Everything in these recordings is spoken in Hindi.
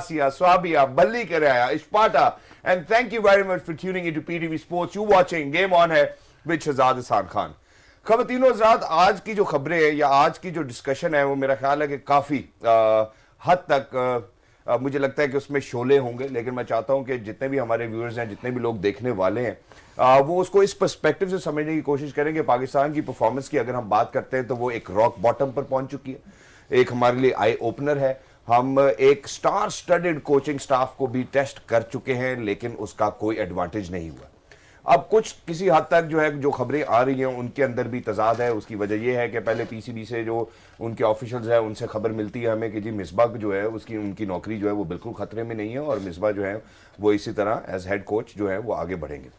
Abbasiya, Swabia, Balli Karaya, Ishpata, and thank you very much for tuning into PTV Sports. You watching Game On है with Shahzad Hasan Khan. ख़वातीन और हज़रात, आज की जो खबरें हैं या आज की जो डिस्कशन है वो मेरा ख्याल है कि काफ़ी हद तक मुझे लगता है कि उसमें शोले होंगे, लेकिन मैं चाहता हूं कि जितने भी हमारे व्यूअर्स हैं, जितने भी लोग देखने वाले हैं, वो उसको इस पर्सपेक्टिव से समझने की कोशिश करें कि पाकिस्तान की परफॉर्मेंस की अगर हम बात करते हैं तो वो एक रॉक बॉटम पर पहुंच चुकी है, एक हमारे लिए आई ओपनर है। हम एक स्टार स्टडेड कोचिंग स्टाफ को भी टेस्ट कर चुके हैं, लेकिन उसका कोई एडवांटेज नहीं हुआ। अब कुछ किसी हद तक जो है जो खबरें आ रही हैं उनके अंदर भी तजाद है। उसकी वजह यह है कि पहले पीसीबी से जो उनके ऑफिशियल्स हैं उनसे खबर मिलती है हमें कि जी मिसबाह जो है उसकी उनकी नौकरी जो है वो बिल्कुल खतरे में नहीं है और मिसबाह जो है वो इसी तरह एज हेड कोच जो है वो आगे बढ़ेंगे।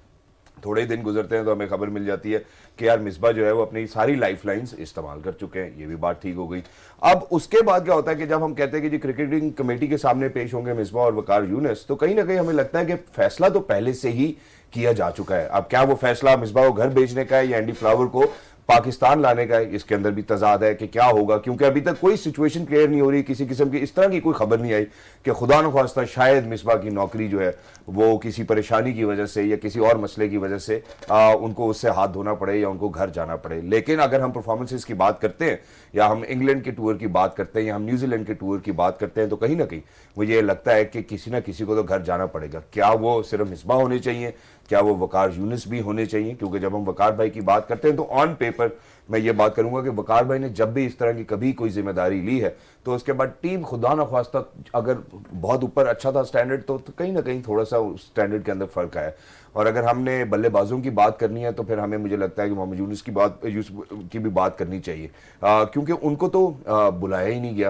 थोड़े दिन गुजरते हैं तो हमें खबर मिल जाती है कि यार मिसबाह जो है वो अपनी सारी लाइफ लाइन्स इस्तेमाल कर चुके हैं, ये भी बात ठीक हो गई। अब उसके बाद क्या होता है कि जब हम कहते हैं कि जी क्रिकेटिंग कमेटी के सामने पेश होंगे मिसबाह और वकार यूनिस, तो कहीं ना कहीं हमें लगता है कि फैसला तो पहले से ही किया जा चुका है। अब क्या वो फैसला मिसबाह को घर भेजने का है या एंडी फ्लावर को पाकिस्तान लाने का है, इसके अंदर भी तजाद है कि क्या होगा, क्योंकि अभी तक कोई सिचुएशन क्लियर नहीं हो रही, किसी किस्म की इस तरह की कोई खबर नहीं आई कि खुदा न ख्वास्ता शायद मिसबाह की नौकरी जो है वो किसी परेशानी की वजह से या किसी और मसले की वजह से उनको उससे हाथ धोना पड़े या उनको घर जाना पड़े। लेकिन अगर हम परफॉर्मेंसेस की बात करते हैं या हम इंग्लैंड के टूर की बात करते हैं या हम न्यूजीलैंड के टूर की बात करते हैं तो कहीं ना कहीं मुझे लगता है कि किसी ना किसी को तो घर जाना पड़ेगा। क्या वो सिर्फ मिसबाह होने चाहिए, क्या वो वकार यूनिस भी होने चाहिए? क्योंकि जब हम वकार भाई की बात करते हैं तो ऑन पेपर मैं ये बात करूंगा कि वकार भाई ने जब भी इस तरह की कभी कोई जिम्मेदारी ली है तो उसके बाद टीम खुदा न ख्वास्ता अगर बहुत ऊपर अच्छा था स्टैंडर्ड तो कहीं ना कहीं थोड़ा सा स्टैंडर्ड के अंदर फर्क आया। और अगर हमने बल्लेबाजों की बात करनी है तो फिर हमें मुझे लगता है कि मोहम्मद यूनुस की भी बात करनी चाहिए, क्योंकि उनको तो बुलाया ही नहीं गया।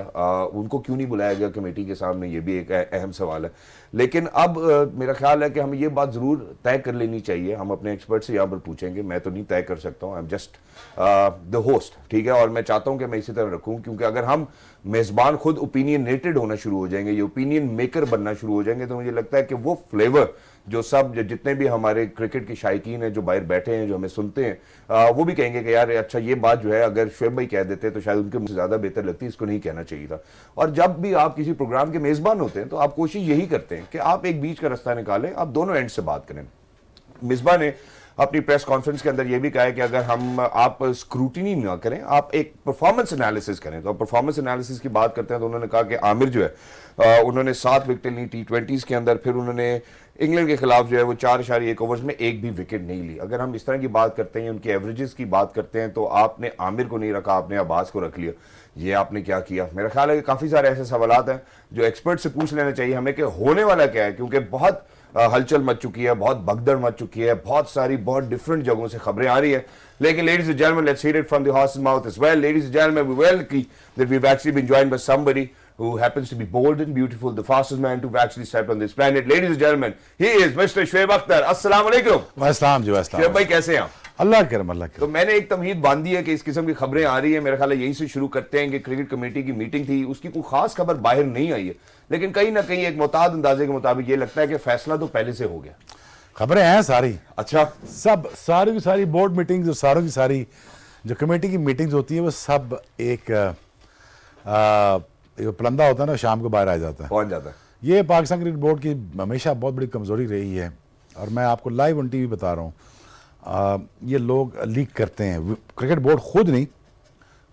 उनको क्यों नहीं बुलाया गया कमेटी के सामने, ये भी एक अहम सवाल है। लेकिन अब मेरा ख्याल है कि हमें ये बात ज़रूर तय कर लेनी चाहिए। हम अपने एक्सपर्ट से यहाँ पर पूछेंगे, मैं तो नहीं तय कर सकता हूँ, I am just the host, ठीक है। और मैं चाहता हूँ कि मैं इसी तरह रखूँ, क्योंकि अगर हम मेज़बान खुद ओपिनियनेटेड होना शुरू हो जाएंगे, ये ओपिनियन मेकर बनना शुरू हो जाएंगे, तो मुझे लगता है कि वो फ्लेवर जो सब जितने भी हमारे क्रिकेट के शायकीन हैं जो बाहर बैठे हैं जो हमें सुनते हैं, वो भी कहेंगे कि यार अच्छा ये बात जो है अगर शुएब भाई कह देते तो शायद उनके मुझसे ज़्यादा बेहतर लगती, इसको नहीं कहना चाहिए था। और जब भी आप किसी प्रोग्राम के मेज़बान होते हैं तो आप कोशिश यही करते हैं कि आप एक बीच का रास्ता निकालें, आप दोनों एंड से बात करें। मिसबाह ने अपनी प्रेस कॉन्फ्रेंस के अंदर यह भी कहा है कि अगर आप स्क्रूटिनी ना करें, आप एक परफॉर्मेंस एनालिसिस करें। तो परफॉर्मेंस एनालिसिस की बात करते हैं तो उन्होंने कहा कि आमिर जो है उन्होंने 7 विकेटें ली T20s के अंदर, फिर उन्होंने इंग्लैंड के खिलाफ जो है वो 4.1 ओवर्स में एक भी विकेट नहीं ली। अगर हम इस तरह की बात करते हैं, उनके एवरेजेस की बात करते हैं, तो आपने आमिर को नहीं रखा, आपने अब्बास को रख लिया, ये आपने क्या किया? मेरा ख्याल है कि काफ़ी सारे ऐसे सवालात हैं जो एक्सपर्ट से पूछ लेना चाहिए हमें कि होने वाला क्या है, क्योंकि बहुत हलचल मच चुकी है, बहुत भगदड़ मच चुकी है, बहुत सारी बहुत डिफरेंट जगहों से खबरें आ रही है। लेकिन ladies and gentlemen, let's hear it from the horse's mouth as well. Ladies and gentlemen, we welcome that we've actually been joined by somebody who happens to be bold and beautiful, the fastest man to actually step on this planet. Ladies and gentlemen, he is Mr. Shoaib Akhtar. अस्सलाम वालेकुम। वालेकुम जी, वालेकुम। शोएब भाई कैसे हैं आप? अल्लाह करम, अल्लाह करम। तो मैंने एक तमहीद बांधी है कि इस किस्म की खबरें आ रही है, मेरा ख्याल है यहीं से शुरू करते हैं कि क्रिकेट कमेटी की मीटिंग थी, उसकी कोई खास खबर बाहर नहीं आई है, लेकिन कहीं ना कहीं एक मुताद अंदाजे के मुताबिक ये लगता है कि फैसला तो पहले से हो गया। खबरें हैं सारी, अच्छा, सब सारी की सारी बोर्ड मीटिंग्स और सारों की सारी जो कमेटी की मीटिंग्स होती है वो सब एक पलंदा होता है ना, शाम को बाहर आ जाता है, पहुंच जाता है। ये पाकिस्तान क्रिकेट बोर्ड की हमेशा बहुत बड़ी कमज़ोरी रही है और मैं आपको लाइव ऑन टीवी बता रहा हूँ। ये लोग लीक करते हैं, क्रिकेट बोर्ड खुद नहीं,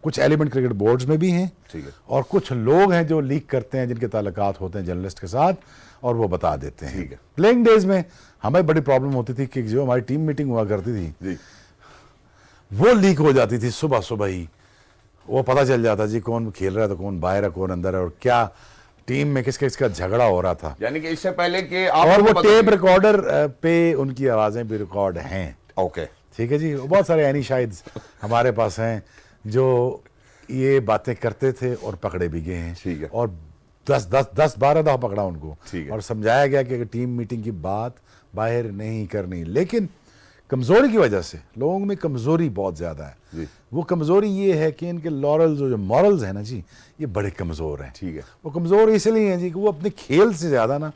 कुछ एलिमेंट क्रिकेट बोर्ड्स में भी हैं, ठीक है, और कुछ लोग हैं जो लीक करते हैं जिनके ताल्लुकात होते हैं जर्नलिस्ट के साथ और वो बता देते हैं। ठीक है। प्लेइंग डेज में हमें बड़ी प्रॉब्लम होती थी कि जो हमारी टीम मीटिंग हुआ करती थी जी, वो लीक हो जाती थी सुबह सुबह ही, वो पता चल जाता जी कौन खेल रहा है तो कौन बाहर है, कौन अंदर है, और क्या टीम में किसका किसका झगड़ा हो रहा था। यानी कि इससे पहले कि और वो टेप रिकॉर्डर पे उनकी आवाजें भी रिकॉर्ड हैं। ओके, ठीक है जी। बहुत सारे यानी शायद हमारे पास हैं जो ये बातें करते थे और पकड़े भी गए हैं। ठीक है। और 10-12 दफा पकड़ा उनको। ठीक है। और समझाया गया कि टीम मीटिंग की बात बाहर नहीं करनी, लेकिन कमजोरी की वजह से लोगों में कमजोरी बहुत ज्यादा है जी। वो कमजोरी ये है कि इनके लॉरल्स जो मॉरल्स है ना जी, ये बड़े कमजोर हैं। ठीक है। वो कमजोर इसलिए हैं जी कि वो अपने खेल से ज्यादा ना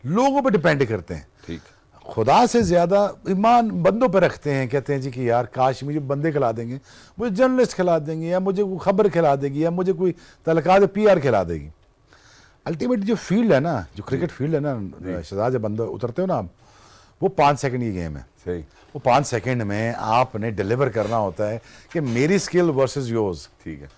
लोगों पर डिपेंड करते हैं। ठीक, खुदा से ज्यादा ईमान बंदों पर रखते हैं। कहते हैं जी कि यार काश मुझे बंदे खिला देंगे, मुझे जर्नलिस्ट खिला देंगे, या मुझे कोई खबर खिला देगी, या मुझे कोई तलकात PR खिला देगी। अल्टीमेटली जो फील्ड है ना, जो क्रिकेट फील्ड है ना शहजाद, जब बंदे उतरते हो ना, वो 5 सेकंड की गेम है। सही। वो 5 सेकंड में आपने डिलीवर करना होता है कि मेरी स्किल वर्सेस योर्स, ठीक है।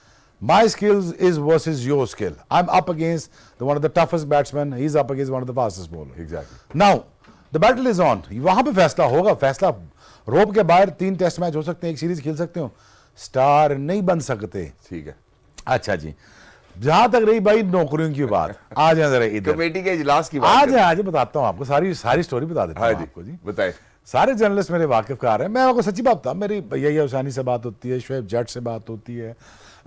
my skills is versus your skill. I'm up against one of the toughest batsmen, he's up against one of the fastest bowler. Exactly. Now the battle is on. वहां पे फैसला होगा। फैसला रोप के बाहर 3 टेस्ट मैच हो सकते हैं, एक सीरीज खेल सकते हो, स्टार नहीं बन सकते। ठीक है। अच्छा जी, जहां तक रही भाई नौकरियों की बात, आ जाए जरा इधर कमेटी के इजलास की बात आज आज बताता हूँ आपको, सारी स्टोरी बता देता हूँ आपको जी। बताए। सारे जर्नलिस्ट मेरे वाकिफकार हैं, मैं आपको सच्ची बात बता, मेरी भैया हुसैनी से बात होती है, शोएब जट से बात होती है,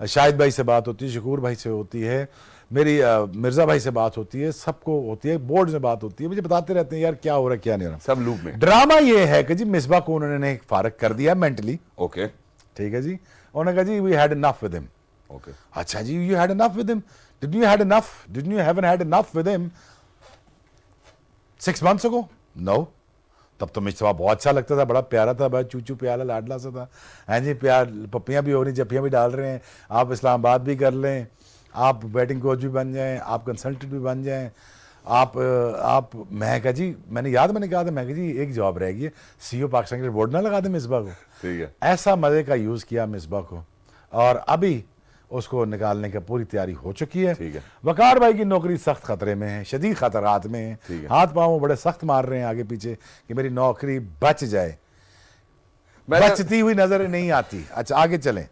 शाहिद भाई से बात होती है, शकूर भाई से होती है, मेरी मिर्जा भाई से बात होती है, सबको होती है, बोर्ड से बात होती है, मुझे बताते रहते हैं यार क्या हो रहा है क्या नहीं हो रहा। सब लूप में। ड्रामा ये है कि जी मिसबा को उन्होंने फारग कर दिया मेंटली। ओके। ठीक है जी, उन्होंने कहा ji we had enough with him. Okay. अच्छा ji, you had enough with him, did you had enough, did you haven't had enough with him 6 months ago? No. तब तो मिसबा बहुत अच्छा लगता था, बड़ा प्यारा था, बड़ा चूचू प्यारा लाडला सा था। हाँ जी, प्यार पप्पियाँ भी हो रही, जप्पियाँ भी डाल रहे हैं, आप इस्लामाबाद भी कर लें, आप बैटिंग कोच भी बन जाएं, आप कंसल्टेंट भी बन जाएं, आप मैं कहा जी, मैंने कहा था, मैं कहा जी एक जॉब रह गई है, CEO पाकिस्तान क्रिकेट बोर्ड ना लगा दे मिसबा को। ठीक है। ऐसा मजे का यूज किया मिसबा को, और अभी उसको निकालने की पूरी तैयारी हो चुकी है। ठीक है। वकार भाई की नौकरी सख्त खतरे में है, शदीद खतरात में है, हाथ पांव बड़े सख्त मार रहे हैं आगे पीछे कि मेरी नौकरी बच जाए, बचती हुई नजर नहीं आती। अच्छा आगे चलें।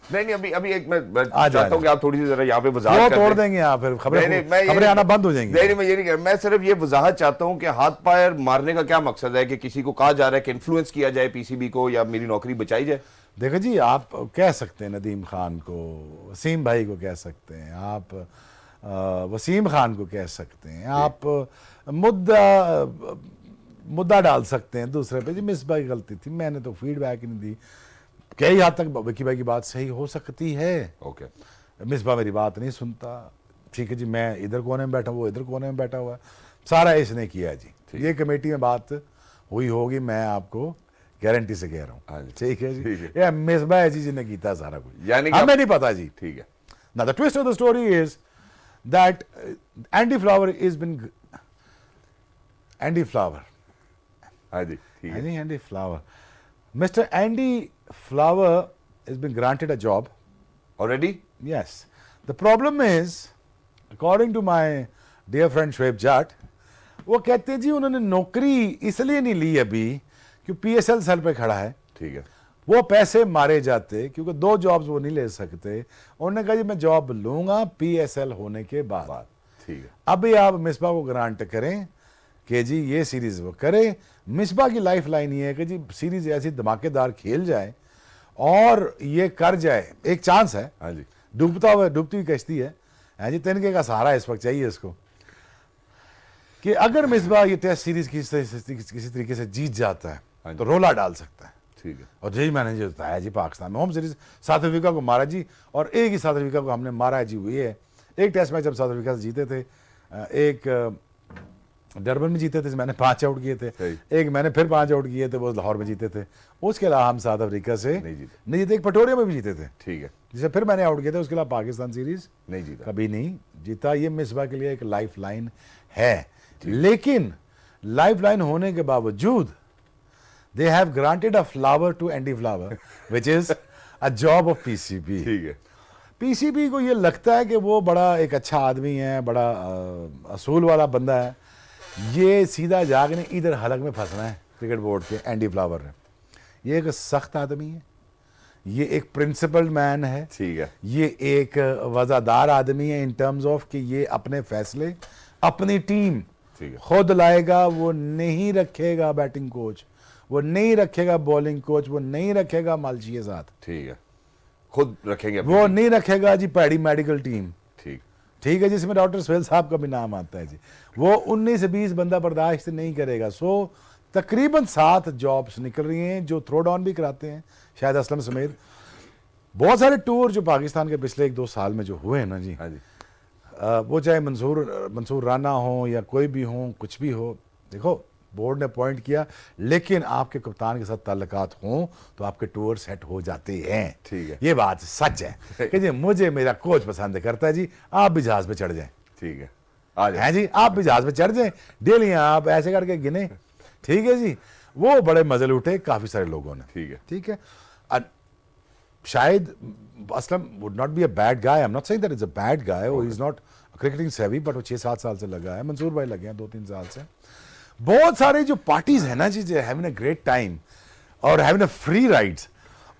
नहीं, अभी एक मैं चाहता हूँ कि आप थोड़ी सी जरा यहाँ पे वजाहत वो कर तोड़ दें। देंगे यहाँ, फिर खबरें आना बंद हो जाएंगी। नहीं, मैं ये नहीं कह रहा, मैं सिर्फ ये वजाहत चाहता हूँ कि हाथ पैर मारने का क्या मकसद है, कि किसी को कहा जा रहा है कि इन्फ्लुएंस किया जाए PCB को, या मेरी नौकरी बचाई जाए। देखो जी, आप कह सकते हैं नदीम खान को, वसीम भाई को कह सकते हैं, आप वसीम खान को कह सकते हैं, आप मुद्दा डाल सकते हैं दूसरे पे, जी मिसबा की गलती थी, मैंने तो फीडबैक ही नहीं दी। कई हद तक विकी भाई की बात सही हो सकती है। ओके। मिसबा मेरी बात नहीं सुनता, ठीक है जी, मैं इधर कोने में बैठा, वो इधर कोने में बैठा हुआ है, सारा इसने किया जी। ये कमेटी में बात हुई होगी, मैं आपको गारंटी से कह रहा हूँ। ठीक है जी, ये मिसबा है जी जिन्हें किया सारा कुछ, यानी हमें नहीं पता जी। ठीक है। Now the twist of the story is that Andy Flower has been Andy Flower. हाँ जी, ठीक है। Andy Flower. Mr. Andy Flower has been granted a job. Already? Yes. The problem is, according to my dear friend Shoaib Jatt, वो कहते हैं जी उन्होंने नौकरी इसलिए नहीं ली अभी कि PSL सर पे खड़ा है। ठीक है। वो पैसे मारे जाते क्योंकि 2 जॉब्स वो नहीं ले सकते। उन्होंने कहा जी मैं जॉब लूंगा PSL होने के बाद। ठीक है। अभी आप मिसबा को ग्रांट करें कि जी ये सीरीज वो करे। मिसबा की लाइफ लाइन ये है कि जी सीरीज ऐसी धमाकेदार खेल जाए और ये कर जाए, एक चांस है। हाँ जी। डूबती हुई कश्ती है, हाँ जी, तिनके का सहारा इस वक्त चाहिए इसको, कि अगर मिसबा ये टेस्ट सीरीज किसी तरीके से जीत जाता है तो रोला डाल सकता है। ठीक है। और यही मैंने जो बताया जी, पाकिस्तान में होम सीरीज साउथ अफ्रीका को मारा जी, और एक ही साउथ अफ्रीका को हमने मारा है जी। वो ये एक टेस्ट मैच जब साउथ अफ्रीका से जीते थे, एक डरबन में जीते थे, मैंने 5 आउट किए थे, एक मैंने फिर 5 आउट किए थे, वो लाहौर में जीते थे। उसके अलावा हम साउथ अफ्रीका से नहीं जीते, एक पटोरिया में भी जीते थे। ठीक है। जिसे फिर मैंने आउट किया था, उसके अलावा पाकिस्तान सीरीज नहीं जीता, कभी नहीं जीता। ये मिसबा के लिए एक लाइफ लाइन है, लेकिन लाइफ लाइन होने के बावजूद they have granted a flower to Andy Flower, which is a job of PCB. ठीक है। PCB को ये लगता है कि वो बड़ा एक अच्छा आदमी है, बड़ा असूल वाला बंदा है, ये सीधा जागने इधर हलक में फंसना है क्रिकेट बोर्ड के एंडी फ्लावर ने। ये एक सख्त आदमी है, ये एक प्रिंसिपल्ड मैन है, ठीक है, ये एक वफादार आदमी है इन टर्म्स ऑफ कि ये अपने फैसले अपनी टीम खुद लाएगा, वो नहीं रखेगा बैटिंग कोच, वो नहीं रखेगा बॉलिंग कोच, वो नहीं रखेगा मालची के साथ, ठीक है, खुद रखेंगे, वो नहीं रखेगा जी पैडी मेडिकल टीम, ठीक ठीक है, जिसमें डॉक्टर सुहेल साहब का भी नाम आता है जी, वो 19 से 20 बंदा बर्दाश्त नहीं करेगा। सो तकरीबन 7 जॉब्स निकल रही हैं जो थ्रो डाउन भी कराते हैं, शायद असलम समेत बहुत सारे टूर जो पाकिस्तान के पिछले 1-2 साल में जो हुए हैं ना जी, हाँ जी, वो चाहे मंसूर राना हो या कोई भी हो, कुछ भी हो, देखो बोर्ड ने पॉइंट किया, लेकिन आपके कप्तान के साथ ताल्लुकात हों तो आपके टूर सेट हो जाते हैं। ठीक है, ये बात सच है कि जी मुझे मेरा कोच पसंद करता है जी, आप भी जहाज पे चढ़ जाएं। ठीक है, आ जाए। हैं जी, आप भी जहाज पे चढ़ जाए, डेली आप ऐसे करके गिने, ठीक है जी। वो बड़े मजे लूटे काफी सारे लोगों ने, ठीक है। ठीक है। शायद Aslam would not be a bad guy, I am not saying that is a bad guy, he is not cricketing सेवी, बट वो 6-7 साल से लगा है। मंसूर भाई लगे हैं 2-3 साल से। बहुत सारे जो पार्टीज है ना जी, हैविंग अ ग्रेट टाइम और हैविंग अ फ्री राइड्स,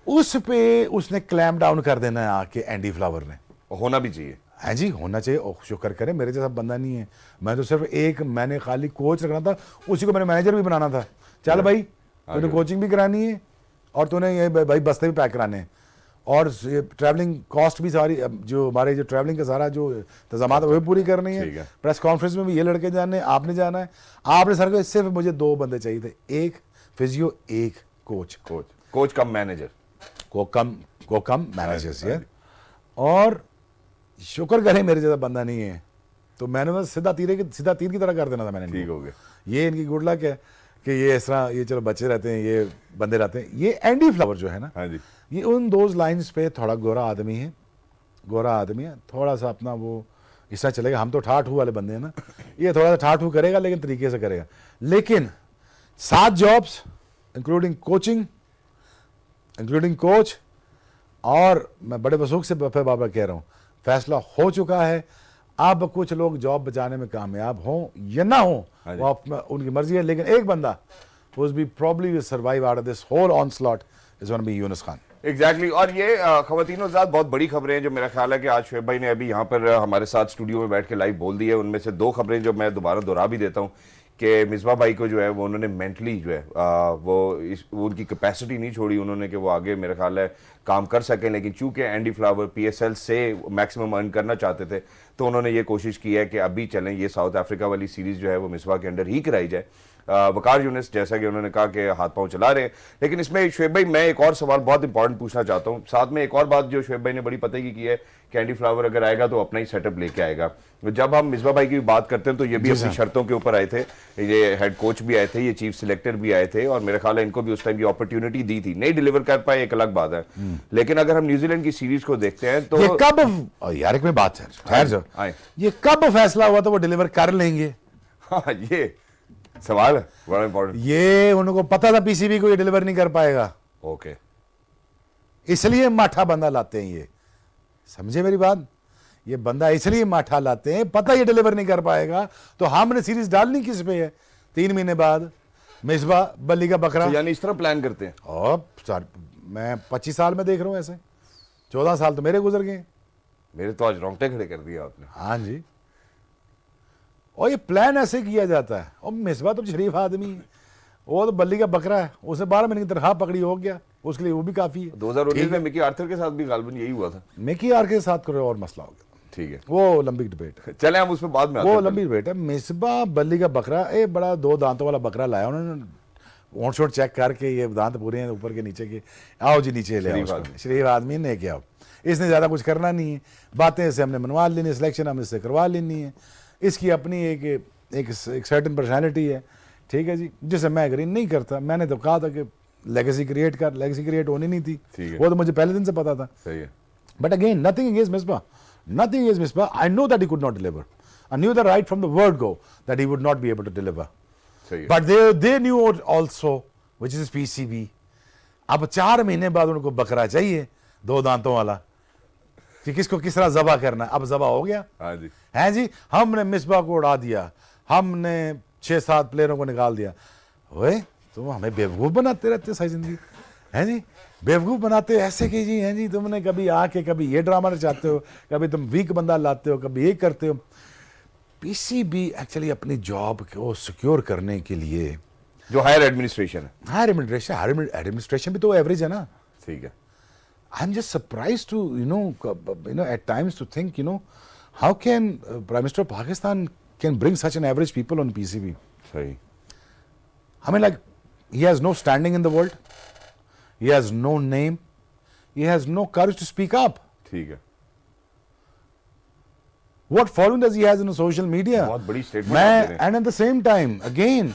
उस पे उसने क्लैम डाउन कर देना है आके एंडी फ्लावर ने। होना भी चाहिए। हाँ जी, होना चाहिए। ओह शुक्र करें मेरे जैसा बंदा नहीं है। मैं तो सिर्फ मैंने खाली कोच रखना था, उसी को मैंने मैनेजर भी बनाना था। चल भाई, तूने कोचिंग भी करानी है और तूने ये भाई बस्ते भी पैक कराने हैं और ट्रैवलिंग कॉस्ट भी सारी, जो हमारे जो ट्रैवलिंग का सारा जो इंतजाम है वो भी पूरी करनी है। प्रेस कॉन्फ्रेंस में भी ये लड़के जाने, आपने जाना है। आपने सर को सिर्फ मुझे 2 बंदे चाहिए थे, एक फिजियो, एक कोच। कोच कम मैनेजर, को कम मैनेजर्स यार। और शुक्र करें मेरे जैसा बंदा नहीं है, तो मैंने बस सीधा तीर की तरह कर देना था मैंने। ठीक हो गया। ये इनकी गुड लक है कि ये इस तरह, ये चलो बच्चे रहते हैं, ये बंदे रहते हैं। ये एंडी फ्लावर जो है ना, हाँ जी, ये उन 2 लाइन्स पे थोड़ा गोरा आदमी है, थोड़ा सा अपना वो इस तरह चलेगा। हम तो ठाठू वाले बंदे हैं ना, ये थोड़ा सा ठाठू करेगा लेकिन तरीके से करेगा। लेकिन 7 जॉब्स इंक्लूडिंग कोच, और मैं बड़े वसूख से फिर बाबा कह रहा हूँ, फैसला हो चुका है। अब कुछ लोग जॉब बचाने में कामयाब हों या ना हो, वो उनकी मर्जी है, लेकिन एक बंदा who's be probably will survive out of this whole onslaught is going to be Yunus Khan. Exactly. और ये खवातीन हज़रात बहुत बड़ी खबरें हैं जो मेरा ख्याल है कि आज शुएब भाई ने अभी यहाँ पर हमारे साथ स्टूडियो में बैठ के लाइव बोल दी है। उनमें से 2 खबरें जो मैं दोबारा दोहरा भी देता हूँ कि मिसबा भाई को जो है वो उन्होंने मेंटली जो है वो उनकी कैपेसिटी नहीं छोड़ी उन्होंने कि वो आगे मेरा ख्याल है काम कर सकें। लेकिन चूंकि एंडी फ्लावर PSL से मैक्सिमम अर्न करना चाहते थे, तो उन्होंने ये कोशिश की है कि अभी चलें, ये साउथ अफ्रीका वाली सीरीज जो है वो मिसबा के अंडर ही कराई जाए। वकार यूनिस जैसा कि उन्होंने कहा कि हाथ पांव चला रहे हैं। लेकिन इसमें शुएब भाई मैं एक और सवाल बहुत इंपॉर्टेंट पूछना चाहता हूं। साथ में एक और बात जो शुएब भाई ने बड़ी पते की है कि एंडी फ्लावर अगर आएगा तो अपना ही सेटअप लेके आएगा। जब हम मिसबा भाई की बात करते हैं तो ये भी अपनी शर्तों के ऊपर आए थे, ये हेड कोच भी आए थे, ये चीफ सिलेक्टर भी आए थे, और मेरे ख्याल है इनको भी उस टाइम की अपॉर्चुनिटी दी थी। नहीं डिलीवर कर पाए एक अलग बात है, लेकिन अगर हम न्यूजीलैंड की सीरीज को देखते हैं तो ये कब, यार एक में बात है, ठहर जाओ, ये कब फैसला हुआ तो वो डिलीवर कर लेंगे? हाँ, ये सवाल है बड़ा इंपॉर्टेंट। ये उनको पता था PCB को ये डिलीवर नहीं कर पाएगा, ओके, इसलिए माठा बंदा लाते हैं। ये समझे मेरी बात? ये बंदा इसलिए माठा लाते हैं, पता ये डिलीवर नहीं कर पाएगा, तो हमने सीरीज डालनी किस पे है? 3 महीने बाद मिसबा बल्ली का बकरा, तो यानी इस तरह प्लान करते हैं। और मैं 25 साल में देख रहा हूं ऐसे, 14 साल तो मेरे गुजर गए। मेरे तो आज रोंगटे खड़े कर दिया आपने। हाँ जी, और ये प्लान ऐसे किया जाता है। और मिसबा तो शरीफ आदमी है, वो तो बल्ली का बकरा है, उसने 12 महीने की तनख्वाह पकड़ी, हो गया, उसके लिए वो भी काफी है। 2019 में मिकी आर्थर के साथ भी गालबन यही हुआ था। मिकी आर के साथ करो और मसला हो गया, ठीक है, वो लंबी डिबेट है। चले हम उसमें बाद में, वो लंबी डिबेट है। मिसबा बल्ली का बकरा, बड़ा 2 दांतों वाला बकरा लाया उन्होंने, ओंठ शोट चेक करके, ये दांत पूरे हैं ऊपर के नीचे के, आओ जी नीचे ले आओ, शरीफ आदमी ने क्या, इसने ज्यादा कुछ करना नहीं है, बातें इससे हमने मनवा लेनी, सिलेक्शन हमने इससे करवा लेनी है, इसकी अपनी एक सर्टेन पर्सनैलिटी है, ठीक है जी, जिसे मैं एग्री नहीं करता। मैंने तो कहा था कि लेगेसी क्रिएट होनी नहीं थी, वो तो मुझे पहले दिन से पता था। सही है। But again nothing against Misbah, I know that he could not deliver, I knew the right from the word go that he would not be able to deliver, but they knew also which is PCB। अब 4 महीने बाद उनको बकरा चाहिए 2 दांतों वाला, कि किसको किस तरह जबा करना। अब जबा हो गया, हाँ जी, है जी, हमने मिसबा को उड़ा दिया, हमने 6-7 प्लेयरों को निकाल दिया। ओए तुम हमें बेवकूफ़ बनाते रहते सारी जिंदगी, हैं जी, बेवकूफ़ बनाते ऐसे कि जी, हैं जी, तुमने कभी आके कभी ये ड्रामा रचाते हो, कभी तुम वीक बंदा लाते हो, कभी ये करते हो। PCB एक्चुअली अपनी जॉब को सिक्योर करने के लिए, जो हायर एडमिनिस्ट्रेशन है, एडमिनिस्ट्रेशन भी तो एवरेज है ना, ठीक है। I'm just surprised to at times to think, how can Prime Minister of Pakistan can bring such an average people on PCB? सही। I mean, like, he has no standing in the world, he has no name, he has no courage to speak up. ठीक है। What following does he has in social media? बहुत बड़ी statement। and at the same time, again,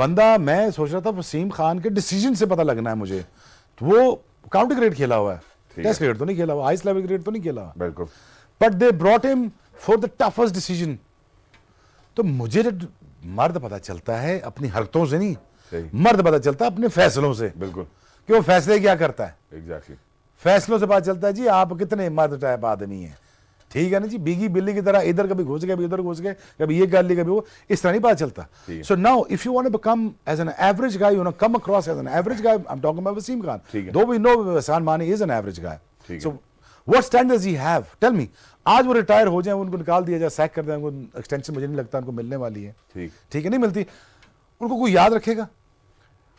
बंदा, मैं सोच रहा था वसीम खान के डिसीजन से पता लगना है मुझे, तो वो काउंटी क्रिकेट खेला हुआ है, टेस्ट क्रिकेट तो नहीं खेला हुआ, हाईएस्ट लेवल क्रिकेट तो नहीं खेला, बिल्कुल, but they brought him for the toughest decision तो मुझे जो मर्द पता चलता है अपनी हरकतों से नहीं, सही। मर्द पता चलता है अपने फैसलों से, बिल्कुल, कि वो फैसले क्या करता है। एग्जैक्टली। फैसलों से पता चलता है जी आप कितने मर्द टाइप आदमी हैं, ठीक है ना जी। बीगी बिल्ली की तरह इधर कभी घुस गए, कभी इधर घुस गए, कभी ये कर ली, कभी वो, इस तरह नहीं पता चलता। So now if you want to become as an average guy, you know, come across as an average guy, I am talking about Wasim Khan, though we know Hasan Mani is an average guy. So what standards he have, tell me. आज वो रिटायर हो जाए, उनको निकाल दिया जाए, सैक कर दें, उनको एक्सटेंशन मुझे नहीं लगता उनको मिलने वाली है, ठीक है, नहीं मिलती, उनको कोई याद रखेगा?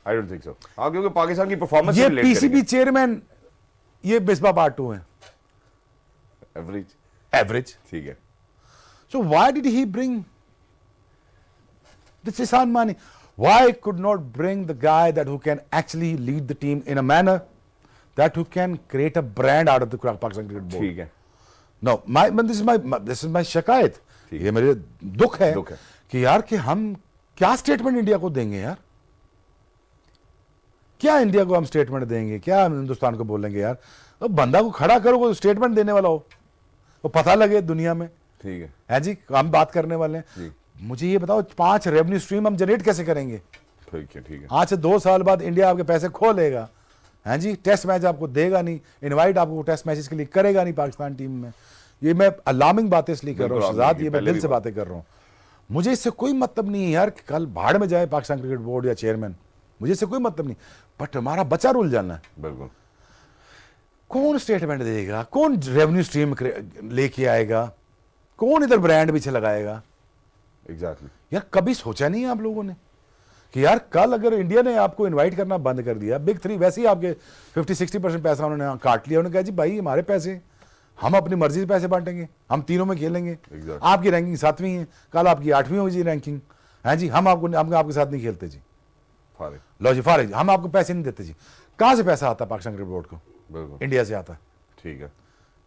I don't think so. हाँ, क्योंकि पाकिस्तान की परफॉर्मेंस ये पीसीबी चेयरमैन, ये मिसबा पार्टू हैं, एवरेज, ठीक है। So why did he bring this Ihsan Mani? Why could not bring the guy that who can actually lead the team in a manner that who can create a brand out of the Pakistan Cricket Board? ठीक है। No, this is my शिकायत, ये मेरे दुख है कि यार कि हम क्या स्टेटमेंट इंडिया को देंगे यार, क्या इंडिया को हम स्टेटमेंट देंगे, क्या हम हिंदुस्तान को बोलेंगे यार? तो बंदा को खड़ा करो, कोई स्टेटमेंट देने वाला हो, वो पता लगे दुनिया में, ठीक है जी। हम बात करने वाले हैं, मुझे ये बताओ 5 रेवेन्यू स्ट्रीम हम जनरेट कैसे करेंगे? ठीक है। आज से 2 साल बाद इंडिया आपके पैसे खो लेगा, हैं जी। टेस्ट मैच आपको देगा नहीं, इनवाइट आपको टेस्ट मैचेस के लिए करेगा नहीं पाकिस्तान टीम में। ये मैं अलार्मिंग बातें इसलिए कर रहा हूँ शहजाद, ये मैं दिल से बातें कर रहा हूँ। मुझे इससे कोई मतलब नहीं है यार कि कल भाड़ में जाए पाकिस्तान क्रिकेट बोर्ड या चेयरमैन, मुझे इससे कोई मतलब नहीं, बट हमारा बच्चा रुल जाना है। बिल्कुल। कौन स्टेटमेंट देगा, कौन रेवेन्यू स्ट्रीम लेके आएगा, कौन इधर ब्रांड पीछे लगाएगा? एग्जैक्टली यार, कभी सोचा नहीं है आप लोगों ने कि यार कल अगर इंडिया ने आपको इनवाइट करना बंद कर दिया, बिग 3 वैसे ही आपके 50-60% पैसा उन्होंने काट लिया, उन्होंने कहा जी भाई हमारे पैसे, हम अपनी मर्जी से पैसे बांटेंगे, हम तीनों में खेलेंगे। आपकी रैंकिंग 7वीं है, कल आपकी 8वीं होगी जी रैंकिंग, है जी। हम आपके साथ नहीं खेलते जी, लो जी फारिग, हम आपको पैसे नहीं देते जी। कहाँ से पैसा आता है पाकिस्तान क्रिकेट बोर्ड को? इंडिया से आता है, ठीक है।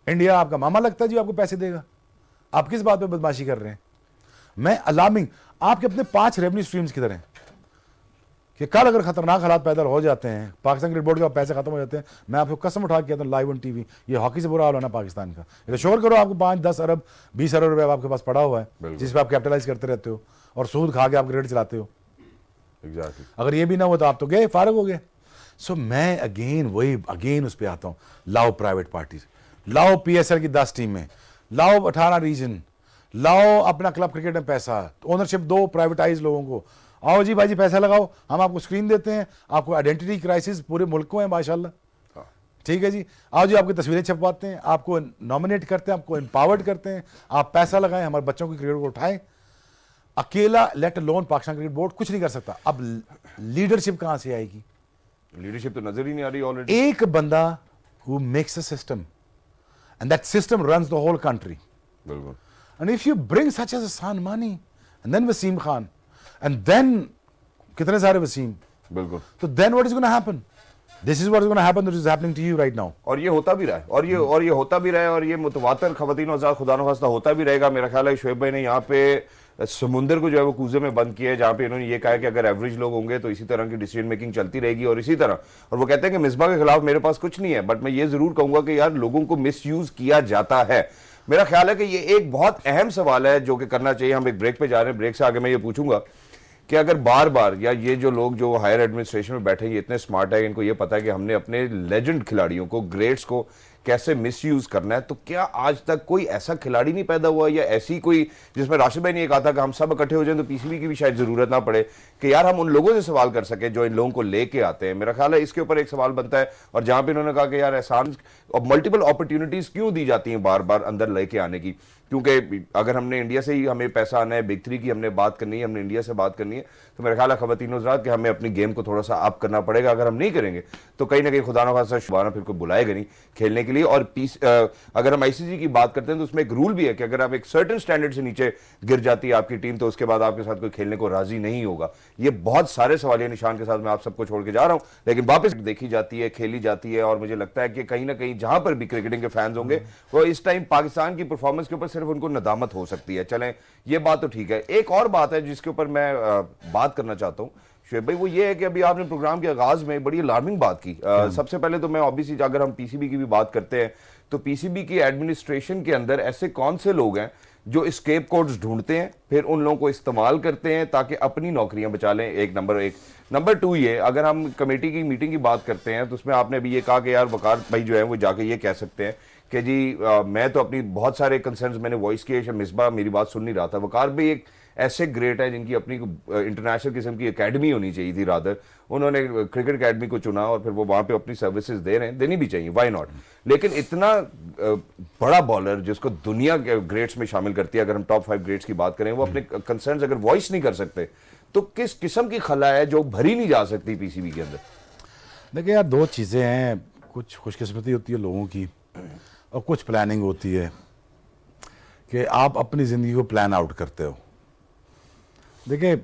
इंडिया आपका मामा लगता है जी, आपको पैसे देगा। आप किस बात पे बदमाशी कर रहे हैं? मैं अलार्मिंग, आपके अपने 5 रेवेन्यू स्ट्रीम्स किधर हैं कि कल अगर खतरनाक हालात पैदा हो जाते हैं, पाकिस्तान क्रिकेट बोर्ड के पैसे खत्म हो जाते हैं, मैं आपको कसम उठा के कहता हूं लाइव ऑन टीवी, ये हॉकी से बुरा हाल होना पाकिस्तान का। ये शोर करो, आपको 5-10 अरब 20 अरब रुपए आपके पास पड़ा हुआ है, जिस पर आप कैपिटलाइज करते रहते हो और सूद खा के आप क्रिकेट चलाते हो। अगर ये भी ना हो तो आप तो गए, फारग हो गए। सो मैं अगेन उस पर आता हूँ, लाओ प्राइवेट पार्टीज, लाओ PSL की 10 टीमें, लाओ 18 रीजन, लाओ अपना क्लब क्रिकेट में पैसा, ओनरशिप दो प्राइवेटाइज लोगों को, आओ जी भाई जी पैसा लगाओ, हम आपको स्क्रीन देते हैं, आपको आइडेंटिटी क्राइसिस पूरे मुल्क को है माशाल्लाह, ठीक है जी। आओ जी आपकी तस्वीरें छपवाते हैं, आपको नॉमिनेट करते हैं, आपको एम्पावर्ड करते हैं, आप पैसा लगाएं, हमारे बच्चों की क्रिकेट को उठाएं। अकेला let alone Pakistan cricket board कुछ नहीं कर सकता। अब लीडरशिप कहां से आएगी? लीडरशिप तो नजर ही नहीं आ रही ऑलरेडी। एक बंदा who makes a system and that system runs the whole country. बिल्कुल। And if you bring such as Ihsan Mani and then Wasim Khan and then कितने सारे वसीम, बिल्कुल, तो then what is going to happen? This is what is going to happen that is happening to you right now. और ये होता भी रहा है, और ये होता भी रहा है, और ये मुतवातर खवातीन और खुदा न खास्ता होता भी रहेगा। मेरा ख्याल है शोएब भाई ने यहाँ पे समुंदर को जो है वो कूजे में बंद किया है, जहाँ पे इन्होंने ये कहा है कि अगर एवरेज लोग होंगे तो इसी तरह की डिसीजन मेकिंग चलती रहेगी और इसी तरह। और वो कहते हैं कि मिसबा के खिलाफ मेरे पास कुछ नहीं है, बट मैं ये जरूर कहूंगा कि यार लोगों को मिसयूज किया जाता है। मेरा ख्याल है कि ये एक बहुत अहम सवाल है जो कि करना चाहिए। हम एक ब्रेक पे जा रहे हैं, ब्रेक से आगे मैं ये पूछूंगा कि अगर बार बार, या ये जो लोग जो हायर एडमिनिस्ट्रेशन में बैठे हैं ये इतने स्मार्ट है, इनको ये पता है कि हमने अपने लेजेंड खिलाड़ियों को, ग्रेट्स को कैसे मिसयूज करना है, तो क्या आज तक कोई ऐसा खिलाड़ी नहीं पैदा हुआ या ऐसी कोई, जिसमें राशिद भाई ने ये कहा था कि हम सब इकट्ठे हो जाएं तो पीसीबी की भी शायद जरूरत ना पड़े, कि यार हम उन लोगों से सवाल कर सके जो इन लोगों को लेके आते हैं। मेरा ख्याल है इसके ऊपर एक सवाल बनता है। और जहां पे इन्होंने कहा कि यार एहसान मल्टीपल अपॉर्चुनिटीज क्यों दी जाती हैं बार बार अंदर लेके आने की, क्योंकि अगर हमने इंडिया से ही हमें पैसा आना है, बिग 3 की हमने बात करनी है, हमने इंडिया से बात करनी है, तो मेरा ख्याल है खवातीन हज़रात कि हमें अपनी गेम को थोड़ा सा अप करना पड़ेगा। अगर हम नहीं करेंगे तो कहीं ना कहीं खुदा न खास्ता शुबाना फिर कोई बुलाएगा नहीं खेलने के लिए। और अगर हम आईसीसी की बात करते हैं तो उसमें एक रूल भी है कि अगर आप एक सर्टेन स्टैंडर्ड से नीचे गिर जाती है आपकी टीम तो उसके बाद आपके साथ कोई खेलने को राजी नहीं होगा। ये बहुत सारे सवालिया निशान के साथ मैं आप सबको छोड़ के जा रहा हूं, लेकिन वापस देखी जाती है, खेली जाती है, और मुझे लगता है कि कहीं ना कहीं जहां पर भी क्रिकेटिंग के फैंस होंगे वो इस टाइम पाकिस्तान की परफॉर्मेंस के ऊपर सिर्फ उनको नदामत हो सकती है। चलें, ये बात तो ठीक है। एक और बात है जिसके ऊपर मैं बात करना चाहता हूं शुएब भाई, वो ये है कि अभी आपने प्रोग्राम के आगाज में बड़ी अलार्मिंग बात की। सबसे पहले तो मैं ऑब्वियसली अगर हम पीसीबी की भी बात करते हैं तो पीसीबी की एडमिनिस्ट्रेशन के अंदर ऐसे कौन से लोग हैं जो स्केप कोड्स ढूंढते हैं, फिर उन लोगों को इस्तेमाल करते हैं ताकि अपनी नौकरियां बचा लें। एक नंबर टू, ये अगर हम कमेटी की मीटिंग की बात करते हैं तो उसमें आपने अभी ये कहा कि यार वकार भाई जो है वो जाके ये कह सकते हैं कि जी मैं तो अपनी बहुत सारे कंसर्न्स मैंने वॉइस किए, मिसबा मेरी बात सुन नहीं रहा था। वकार भाई एक ऐसे ग्रेट है जिनकी अपनी इंटरनेशनल किस्म की एकेडमी होनी चाहिए थी, रादर उन्होंने क्रिकेट एकेडमी को चुना और फिर वो वहां पे अपनी सर्विसेज दे रहे हैं, देनी भी चाहिए, व्हाई नॉट। लेकिन इतना बड़ा बॉलर जिसको दुनिया के ग्रेट्स में शामिल करती है, अगर हम टॉप 5 ग्रेट्स की बात करें, वो अपने कंसर्न्स अगर वॉइस नहीं कर सकते तो किस किस्म की खला है जो भरी नहीं जा सकती पीसीबी के अंदर? देखिए यार, दो चीज़ें हैं, कुछ खुशकिस्मती होती है लोगों की और कुछ प्लानिंग होती है कि आप अपनी ज़िंदगी को प्लान आउट करते हो। देखिए,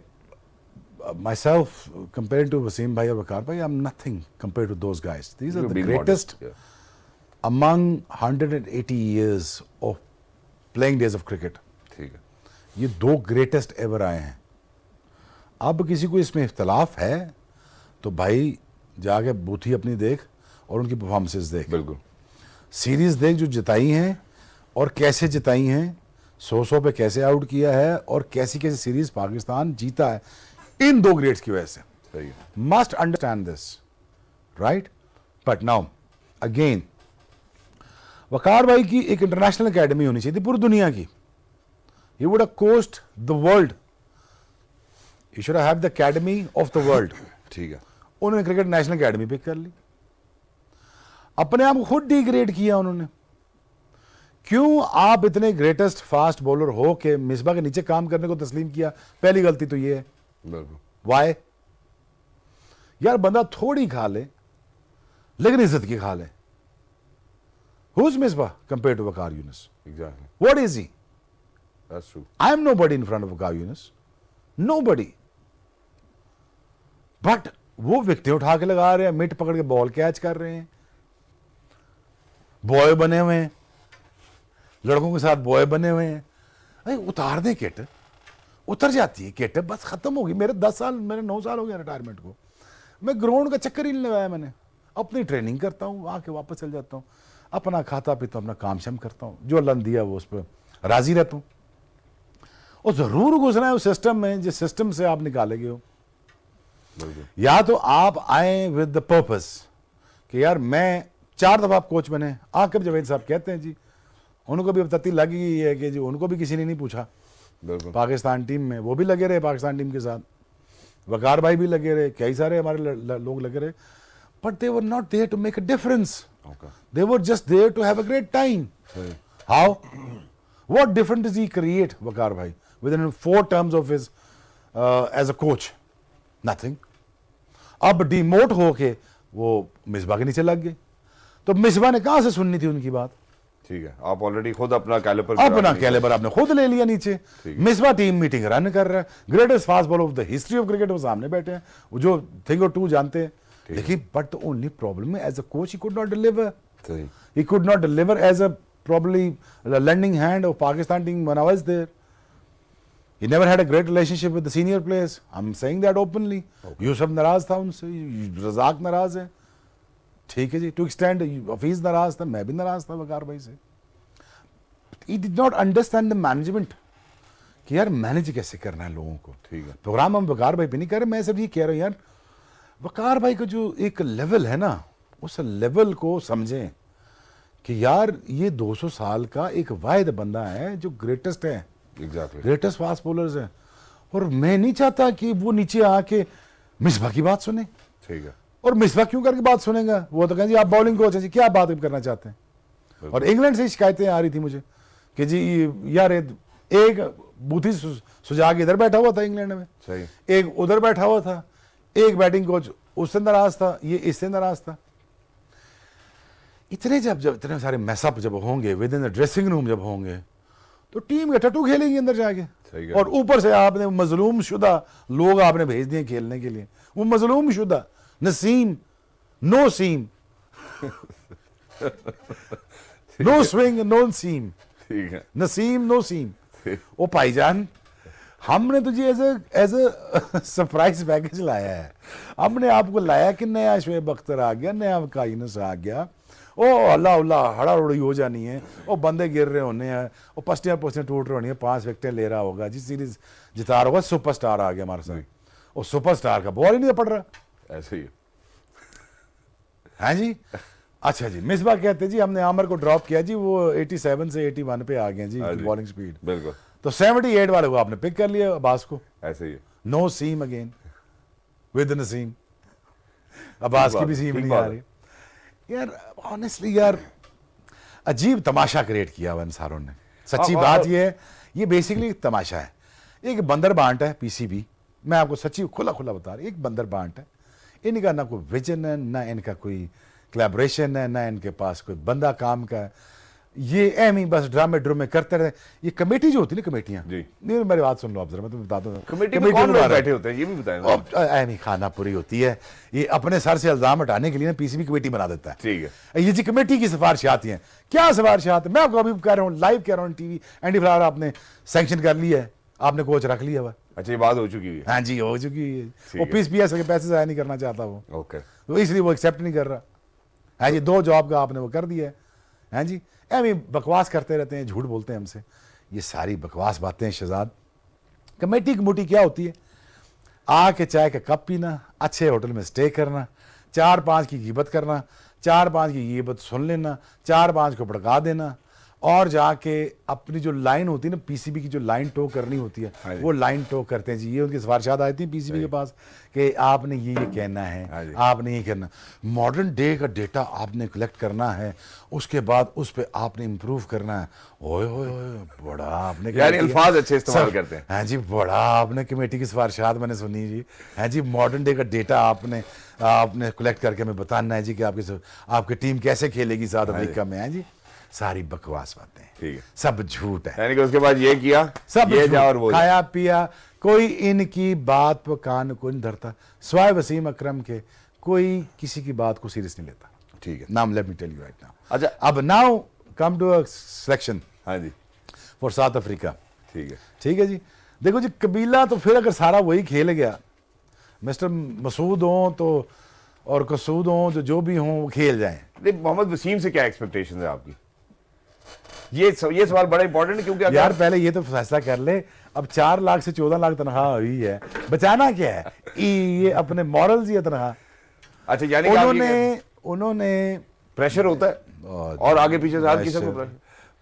myself compare to Wasim भाई और वकार भाई, I am nothing compare to those guys. These are the greatest among 180 years of playing days of cricket. ठीक है, ये दो ग्रेटेस्ट एवर आए हैं। अब किसी को इसमें इख्तलाफ है तो भाई जाके बूथी अपनी देख और उनकी परफॉर्मेंसेस देख, बिल्कुल सीरीज देख जो जिताई हैं और कैसे जिताई हैं, 100 पे कैसे आउट किया है और कैसी कैसी सीरीज पाकिस्तान जीता है इन दो ग्रेड्स की वजह से। सही है, must understand this, right? But now again, Waqar भाई की एक इंटरनेशनल एकेडमी होनी चाहिए थी पूरी दुनिया की। He would have coached the world, he should have the academy of the world. ठीक है, उन्होंने क्रिकेट नेशनल एकेडमी पिक कर ली, अपने आप को खुद डिग्रेड किया उन्होंने। क्यों आप इतने ग्रेटेस्ट फास्ट बॉलर हो के मिसबा के नीचे काम करने को तस्लीम किया? पहली गलती तो ये है। बिल्कुल, वाई? यार बंदा थोड़ी खा ले लेकिन इज्जत की खा ले। Who is Misbah compare to Waqar Younis? Exactly, what is he? That's true. I am nobody in front of Waqar Younis, nobody. बट वो विकेट उठा के लगा रहे हैं, मिट पकड़ के बॉल कैच कर रहे हैं, बॉय बने हुए हैं, लड़कों के साथ बॉय बने हुए हैं। अरे उतार दें किट, उतर जाती है किट, बस खत्म होगी। मेरे 10 साल, मेरे 9 साल हो गया रिटायरमेंट को, मैं ग्राउंड का चक्कर ही नहीं लगाया मैंने। अपनी ट्रेनिंग करता हूँ, आके वापस चल जाता हूँ, अपना खाता पीता हूँ, अपना काम शाम करता हूँ, जो अल्लाह ने दिया वो उस पर राजी रहता हूँ। और जरूर घुसना है उस सिस्टम में जिस सिस्टम से आप निकाले गए हो। या तो आप आए विद द पर्पस कि यार मैं 4 दफा आप कोच बने। आकिब जावेद साहब कहते हैं जी, उनको भी अब तत्ती लगी गई है कि जी उनको भी किसी ने नहीं पूछा पाकिस्तान टीम में, वो भी लगे रहे पाकिस्तान टीम के साथ, वकार भाई भी लगे रहे, कई सारे हमारे लोग लगे रहे, but they were not there to make a difference, they were just there to have a great time. How? What difference does he create Waqar भाई with in 4 terms of his age a coach? Nothing. अब डिमोट होके वो मिसबा के नीचे लग गए, तो मिसबा ने कहां से सुननी थी उनकी बात? ठीक है, आप ऑलरेडी खुद अपना कैलिपर आपने खुद ले लिया नीचे। मिसबा टीम मीटिंग रन कर रहा है, greatest fast bowler of the history of cricket वो सामने बैठे हैं, वो जो थिंग और टू जानते हैं। लेकिन but the only problem as a coach he could not deliver, he could not deliver as a probably lending hand of Pakistan team when I was there. He never had a great relationship with the senior players. I'm saying that openly. Yusuf नाराज था उनसे, रजाक नाराज है, ठीक है जी, टू एक्सटेंड हफीज नाराज था, मैं भी नाराज था वकार भाई से। He did not understand the management कि यार मैनेज कैसे करना है लोगों को। ठीक है, प्रोग्राम हम वकार भाई पे नहीं कर रहे, मैं सिर्फ ये कह रहा हूँ यार वकार भाई का जो एक लेवल है ना, उस लेवल को समझें कि यार ये 200 साल का एक वाहिद बंदा है जो ग्रेटेस्ट है, ग्रेटेस्ट फास्ट बॉलर्स है, और मैं नहीं चाहता कि वो नीचे आके मिसबा की बात सुने। ठीक है, और मिसबा क्यों करके बात सुनेगा? वो तो कहें जी आप बॉलिंग कोच हैं जी, क्या बात करना चाहते हैं? और इंग्लैंड से शिकायतें आ रही थी मुझे कि जी यार एक बूथी सुजाग इधर बैठा हुआ था इंग्लैंड में, सही, एक उधर बैठा हुआ था, एक बैटिंग कोच उससे नाराज था, ये इससे नाराज था। इतने जब इतने सारे मैसअप जब होंगे with in the dressing room जब होंगे तो टीम के टटू खेलेंगे अंदर जाके, और ऊपर से आपने मजलूम शुदा लोग आपने भेज दिए खेलने के लिए। वो मजलूम शुदा नसीम, नो सीम, नो स्विंग नो सीम, ठीक है, नसीम नो सीम। ओ भाईजान, हमने तुझे एज अ सरप्राइज पैकेज लाया है, हमने आपको लाया कि नया शोएब अख्तर आ गया, नया वकार यूनुस आ गया, ओ अल्लाह अल्लाह हड़ा उड़ी हो जानी है, वो बंदे गिर रहे होने हैं, वो पस्तियाँ पुस्तियाँ टूट रही होनी है, 5 विकेटें ले रहा होगा, जिस सीरीज जिता रहा होगा, सुपरस्टार आ गया हमारे साथ, वो सुपरस्टार का बॉल ही नहीं पड़ रहा। ऐसे ही हाँ जी। अच्छा जी, मिसबा कहते जी हमने आमर को ड्रॉप किया जी, वो 87 से 81 पे आ गए जी बॉलिंग स्पीड, बिल्कुल, तो 78 वाले को आपने पिक कर लिया अब्बास को। ऐसे ही no seam again with Naseem, Abbas की भी सीम नहीं आ रही यार। ऑनेस्टली यार अजीब तमाशा क्रिएट किया हुआ इन सारों ने। सच्ची बात ये है, ये बेसिकली एक तमाशा है, एक बंदर बांट है पीसीबी। मैं आपको सच्ची खुला खुला बता रहा, एक बंदर बांट है, इनका ना कोई विजन है, ना इनका कोई कोलैबोरेशन है, ना इनके पास कोई बंदा काम का है। ये एम ही बस ड्रामे ड्रामे करते रहे। ये कमेटी जो होती है ना, कमेटियां जी, नहीं मेरी बात सुन लो आप जरा, मैं तुम्हें बताता हूँ कमेटी में कौन लोग बैठे होते हैं ये भी बताएं। एम ही खाना पूरी होती है, ये अपने सर से इल्जाम हटाने के लिए ना पीसीबी कमेटी बना देता है। ठीक है, ये जी कमेटी की सिफारिशात हैं, क्या सिफारिशात है, मैं आपको अभी कह रहा हूँ, लाइव कह रहा हूँ, टीवी एंडी फ्लावर आपने सैंक्शन कर लिया है, आपने कोच रख लिया हुआ। अच्छा ये बात हो चुकी है। हाँ जी हो चुकी है। वो पीएस के पैसे जाया नहीं करना चाहता वो, ओके, तो इसलिए वो एक्सेप्ट नहीं कर रहा। हाँ जी, 2 जॉब का आपने वो कर दिया है। हाँ जी, एम बकवास करते रहते हैं, झूठ बोलते हैं हमसे, ये सारी बकवास बातें हैं शहजाद। कमेटी कमेटी क्या होती है, आके चाय का कप पीना, अच्छे होटल में स्टे करना, 4-5 की गिबत करना, 4-5 की गिबत सुन लेना, 4-5 को भड़का देना, और जाके अपनी जो लाइन होती है ना, पीसीबी की जो लाइन टो करनी होती है, वो लाइन टो करते हैं जी। ये उनकी सिफारिशात आई थी पीसीबी के पास कि आपने ये कहना है, आपने ये करना, मॉडर्न डे का डेटा आपने कलेक्ट करना है, उसके बाद उस पर आपने इम्प्रूव करना है। ओए ओए ओए, बड़ा आपने यानी अल्फाज अच्छे इस्तेमाल करते हैं। हाँ जी, बड़ा आपने कमेटी की सिफारिशात मैंने सुनी जी। हाँ जी, मॉडर्न डे का डेटा आपने कलेक्ट करके हमें बताना है जी कि आपकी टीम कैसे खेलेगी साउथ अफ्रीका में। हाँ जी, सारी बकवास बातें, ठीक है, सब झूठ है। यानी कि उसके बाद ये किया, सब ये जा और वो खाया पिया, कोई इनकी बात पर कान को नहीं धरता, स्वाय वसीम अकरम के, कोई किसी की बात को सीरियस नहीं लेता। ठीक है, नाम let me tell you right now. अच्छा, अब now come to a selection हाँ जी, फॉर साउथ अफ्रीका। ठीक है जी। देखो जी, कबीला तो फिर अगर सारा वही खेल गया, मिस्टर मसूद हो तो और कसूद हो, जो भी हो वो खेल जाए। मोहम्मद वसीम से क्या एक्सपेक्टेशन है आपकी? ये सवाल बड़ा इंपॉर्टेंट है, क्योंकि यार पहले ये तो फैसला कर ले, अब 4 लाख से 14 लाख तनख्वाह हुई है, बचाना क्या है? ये अपने मॉरल्स ही तनख्वाह। अच्छा, यानी उन्होंने प्रेशर होता है और आगे पीछे से किसी को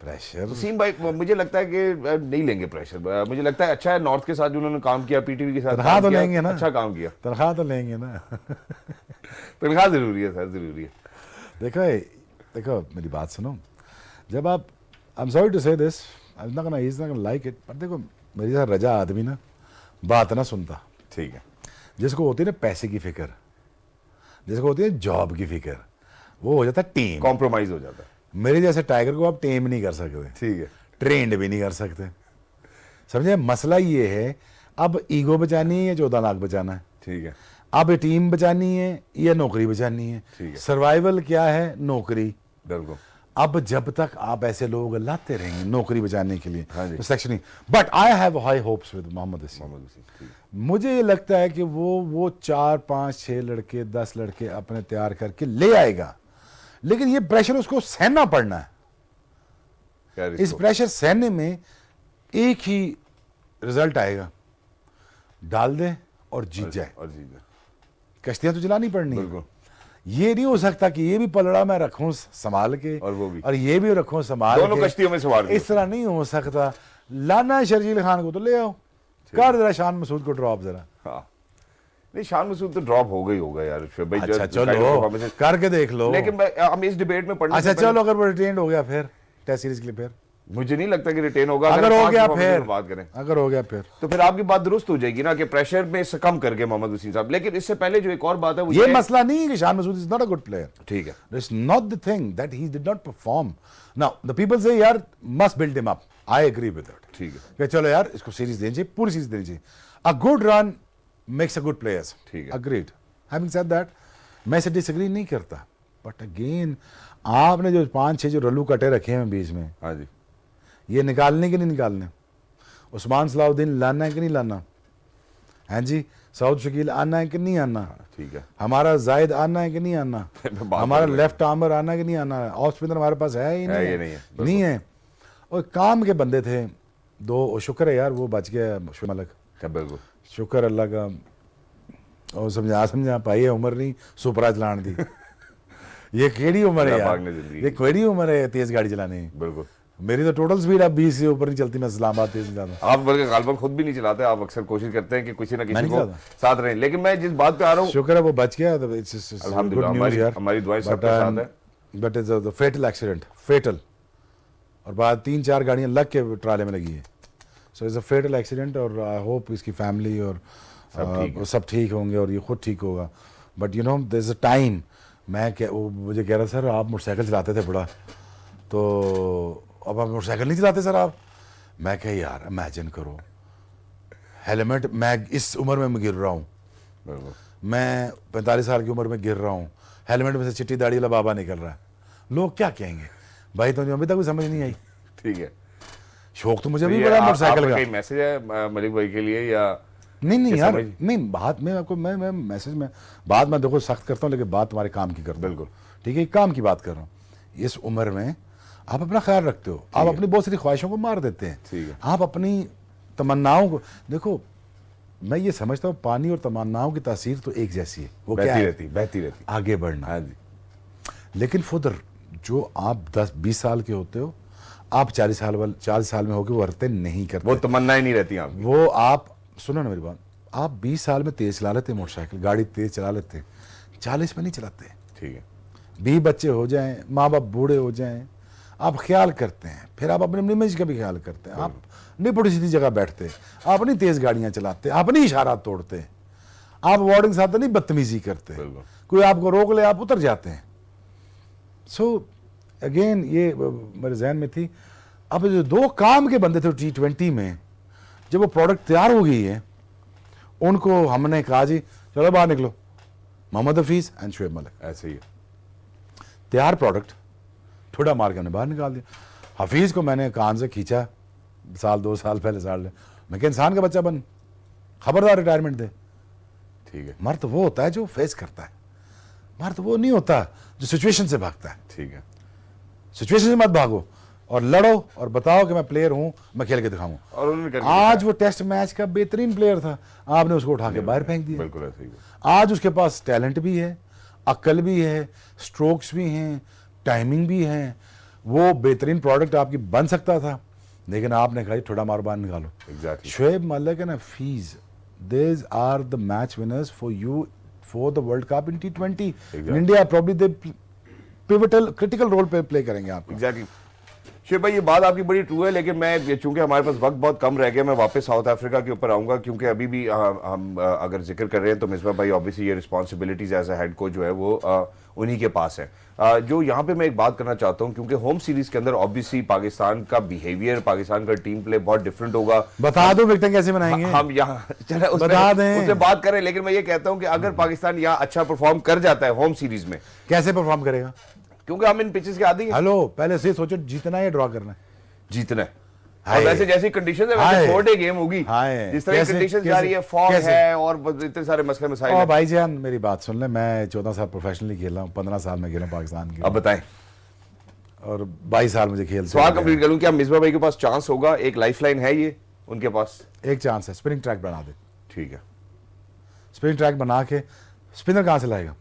प्रेशर। वसीम भाई, मुझे लगता है कि नहीं लेंगे प्रेशर। मुझे लगता है अच्छा है, नॉर्थ के साथ जो उन्होंने काम किया, पीटीवी के साथ तनख्वाह तो लेंगे ना, अच्छा काम किया, तनख्वाह तो लेंगे ना। तनख्वाह जरूरी है सर, जरूरी है। देखो मेरी बात सुनो, जब आप, आई एम सॉरी टू से this, I am not gonna, he is not gonna like it, पर देखो मेरी साथ रजा आदमी ना बात ना सुनता। ठीक है, जिसको होती है ना पैसे की फिक्र, जिसको होती है जॉब की फिक्र, वो हो जाता है टीम, कॉम्प्रोमाइज हो जाता है। मेरे जैसे टाइगर को आप टेम नहीं कर सकते, ठीक है, ट्रेंड भी नहीं कर सकते, समझे? मसला ये है, अब ईगो बचानी है या 14 लाख बचाना है? ठीक है, अब टीम बचानी है या नौकरी बचानी है? सर्वाइवल क्या है? नौकरी। बिल्कुल। अब जब तक आप ऐसे लोग लाते रहेंगे नौकरी बचाने के लिए, तो section, but I have high hopes with Mohammad Wasim. मुझे ये लगता है कि वो 4, 5, 6 लड़के, 10 लड़के अपने तैयार करके ले आएगा, लेकिन ये प्रेशर उसको सहना पड़ना है। इस प्रेशर सहने में एक ही रिजल्ट आएगा, डाल दे और जीत जाए। कश्तियां तो जलानी पड़नी है। ये नहीं हो सकता कि ये भी पलड़ा मैं रखूं संभाल के और वो भी, और ये भी रखूं संभाल दोनों कश्तियों में सवार। इस तरह नहीं हो सकता। लाना शर्जील खान को तो ले आओ, कर जरा शान मसूद को ड्रॉप जरा। हाँ, नहीं शान मसूद तो ड्रॉप होगा यार भाई। अच्छा चलो करके देख लो, लेकिन हम इस डिबेट में पढ़ने। अच्छा चलो, अगर वो रिटेन हो गया फिर टेस्ट सीरीज के लिए, फिर मुझे नहीं लगता कि रिटेन होगा। अगर हो गया फिर बात करें, अगर हो गया फिर तो फिर आपकी बात दुरुस्त हो जाएगी ना कि प्रेशर में सकम करके मोहम्मद वसीम साहब। लेकिन इससे पहले जो एक और बात है वो ये मसला नहीं है कि Shan Masood is not a good player. ठीक है, it's not the thing that he did not perform. Now the people say यार must build him up, I agree with that. ठीक है, कि चलो यार इसको सीरीज देनी चाहिए, पूरी सीरीज देनी चाहिए। A good run makes a good players. ठीक है, अग्रीड। हैविंग सेड दैट, मैं इसे डिसएग्री नहीं करता, बट अगेन आपने जो 5-6 जो रल्लू कटे रखे हैं बीच में, हाँ जी, ये निकालने के नहीं निकालने? उस्मान सलाउद्दीन लाना है कि नहीं लाना? हैं जी? सऊद शकील आना है कि नहीं आना? ठीक है। हमारा जायद आना है कि नहीं आना, बात हमारा कर रहे लेफ्ट आर्मर आना कि नहीं आना, ऑफ स्पिनर हमारे पास है ही है, नहीं ये है, नहीं है, बिल्कुल। नहीं है। और काम के बंदे थे दो, शुक्र है यार वो बच गया शुभ मलक, बिल्कुल। शुक्र अल्लाह का। और समझा पाई है उम्र नहीं सुपरा चलाने दी ये केड़ी उम्र है यार, भागने जिंदगी। ये केड़ी उम्र है तेज गाड़ी चलाने की। बिल्कुल। मेरी तो टोटल स्पीड अब 20 से ऊपर नहीं चलती, मैं इस्लामाबाद तेज नहीं जाता। आप बल्कि गालबन खुद भी नहीं चलाते, आप अक्सर कोशिश करते हैं कि किसी ना मैं किसी नहीं को चलाता। साथ रहें, लेकिन मैं जिस बात पे आ रहा हूँ, शुक्र है वो बच गया, तो इट्स गुड अल्हम्दुलिल्लाह, न्यूज़ यार। हमारी दुआएं सबके साथ है। But is the fatal accident, fatal, और बाद 3-4 गाड़ियां लग के ट्राले में लगी है। सो इट्स अ फेटल एक्सीडेंट, और आई होप इसकी फैमिली और सब ठीक होंगे और ये खुद ठीक होगा। But you know there is a time, वो मुझे कह रहा सर आप मोटरसाइकिल चलाते थे बड़ा, तो अब आप मोटरसाइकिल नहीं चलाते सर आप। मैं कह यार इमेजिन करो, हेलमेट, मैं इस उम्र में मैं गिर रहा हूँ, बिल्कुल। मैं 45 साल की उम्र में गिर रहा हूँ, हेलमेट में से चिट्टी दाढ़ी वाला बाबा निकल रहा है, लोग क्या कहेंगे भाई। तो अभी तक कोई समझ नहीं आई। ठीक है। शौक तो मुझे तो भी ये बड़ा मोटरसाइकिल आपका का। कोई मैसेज है मलिक भाई के लिए या नहीं ये यार, समझ? नहीं बात में आपको मैं मैसेज में बात मैं देखो सख्त करता हूँ, लेकिन बात तुम्हारे काम की करता हूँ। बिल्कुल। ठीक है, काम की बात कर रहा हूँ। इस उम्र में आप अपना ख्याल रखते हो, आप अपनी बहुत सारी ख्वाहिशों को मार देते हैं। ठीक है। आप अपनी तमन्नाओं को देखो, मैं ये समझता हूँ पानी और तमन्नाओं की तासीर तो एक जैसी है, वो क्या है, बहती रहती। आगे बढ़ना। हाँ जी। लेकिन फुदर जो आप 10-20 साल के होते हो, आप 40 साल में होके वो हरकतें नहीं करते, वो तमन्नाएं नहीं रहती आपकी। वो आप सुनो ना मेरी बात, आप 20 साल में तेज चला लेते, मोटरसाइकिल गाड़ी तेज चला लेते, 40 में नहीं चलाते। ठीक है। 20 बच्चे हो जाएं, माँ बाप बूढ़े हो जाएं, आप ख्याल करते हैं, फिर आप अपने इमेज का भी ख्याल करते हैं, आप नहीं पुड़ी सीधी जगह बैठते, आप नहीं तेज गाड़ियां चलाते, आप नहीं इशारा तोड़ते, आप वार्डिंग साथ नहीं बदतमीजी करते, बिल्कुल। कोई आपको रोक ले आप उतर जाते हैं। सो अगेन ये मेरे जहन में थी। अब जो दो काम के बंदे थे T20 में, जब वो प्रोडक्ट तैयार हो गई है, उनको हमने कहा जी चलो बाहर निकलो, मोहम्मद हफीज एंड शुएब मलिक, ऐसे ही है। तैयार प्रोडक्ट ठुड़ा मार के हमने बाहर निकाल दिया। हफीज को मैंने कान से खींचा 1-2 साल पहले, मैं क्या इंसान का बच्चा बन, खबरदार रिटायरमेंट दे। ठीक है। मर्द वो होता है जो फेस करता है, मर्द वो नहीं होता जो सिचुएशन से भागता है। ठीक है। सिचुएशन से मत भागो और लड़ो और बताओ कि मैं प्लेयर हूं, मैं खेल के दिखाऊं। और उन्होंने करके आज वो टेस्ट मैच का बेहतरीन प्लेयर था, आपने उसको उठा के बाहर फेंक दिया। बिल्कुल ऐसे ही है। आज उसके पास टैलेंट भी है, अक्ल भी है, स्ट्रोक्स भी हैं, टाइमिंग भी है, वो बेहतरीन प्रोडक्ट आपकी बन सकता था, लेकिन आपने कहा थोड़ा मार बाहर निकालो। Exactly. Shoaib Malik and Hafeez, these are the match winners for you for the World Cup in T20. In India probably they pivotal critical role play करेंगे आप। एग्जैक्टली। शिव भाई ये बात आपकी बड़ी ट्रू है, लेकिन मैं चूंकि हमारे पास वक्त बहुत कम रह गया, मैं वापस साउथ अफ्रीका के ऊपर आऊंगा, क्योंकि अभी भी हम अगर जिक्र कर रहे हैं तो मिसबा भाई ऑब्वियसली ये responsibilities as a head coach जो है वो उन्हीं के पास है। जो यहाँ पे मैं एक बात करना चाहता हूँ, क्योंकि होम सीरीज के अंदर ऑब्वियसली पाकिस्तान का बिहेवियर, पाकिस्तान का टीम प्ले बहुत डिफरेंट होगा। बता दो विकेट कैसे बनाएंगे, हम यहाँ चले बता दें, उससे बात करें, लेकिन मैं ये कहता हूँ कि अगर पाकिस्तान यहाँ अच्छा परफॉर्म कर जाता है होम सीरीज में, कैसे परफॉर्म करेगा, क्योंकि हम इन पिचेस के आदी हैं। हेलो पहले से सोचो जीतना है या ड्रॉ करना है, जीतना है। और वैसे जैसी कंडीशन है वैसे 4 डे गेम होगी, जिस तरह की कंडीशन जा रही है, फॉग है और इतने सारे मसले मसाइल हैं। भाईजान मेरी बात सुन ले, मैं 14 साल प्रोफेशनली खेला हूँ, 15 साल में खेला हूँ पाकिस्तान की, अब बताएं, और 22 साल मुझे खेल सवाल कंप्लीट करूं, क्या मिसबा भाई के पास चांस होगा? एक लाइफलाइन है ये उनके पास, एक चांस है, स्पिनिंग ट्रैक बना दे। ठीक है। स्पिनिंग ट्रैक बना के स्पिनर कहां से लाएगा,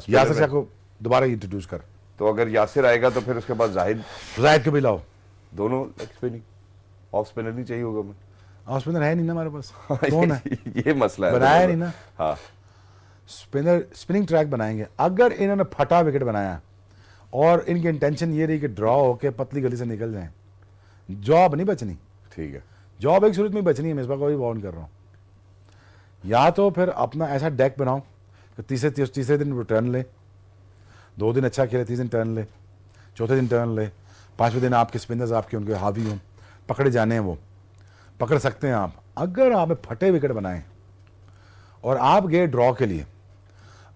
यासिर शाह को दोबारा इंट्रोड्यूस कर, तो अगर यासिर आएगा तो फिर उसके बाद जाहिद को भी लाओ, दोनों लेग स्पिनिंग, ऑफ स्पिनर नहीं चाहिए होगा। मैं ऑफ स्पिनर है नहीं ना हमारे पास, कौन है ये मसला है, बनाया नहीं ना। हाँ, स्पिनिंग ट्रैक बनाएंगे। अगर इन्होंने फटा विकेट बनाया और इनकी इंटेंशन ये रही कि ड्रॉ होके पतली गली से निकल जाए, जॉब नहीं बचनी। ठीक है। जॉब एक सूरत में बचनी है, मैं इस बार को भी वार्न कर रहा हूँ, या तो फिर अपना ऐसा डेक बनाओ कि तीसरे दिन रिटर्न ले, 2 दिन अच्छा खेले, 3 दिन टर्न ले, चौथे दिन टर्न ले, 5वें दिन आपके स्पिनर्स आपके उनके हावी हों, पकड़े जाने हैं, वो पकड़ सकते हैं आप। अगर आपने फटे विकेट बनाए और आप गए ड्रॉ के लिए,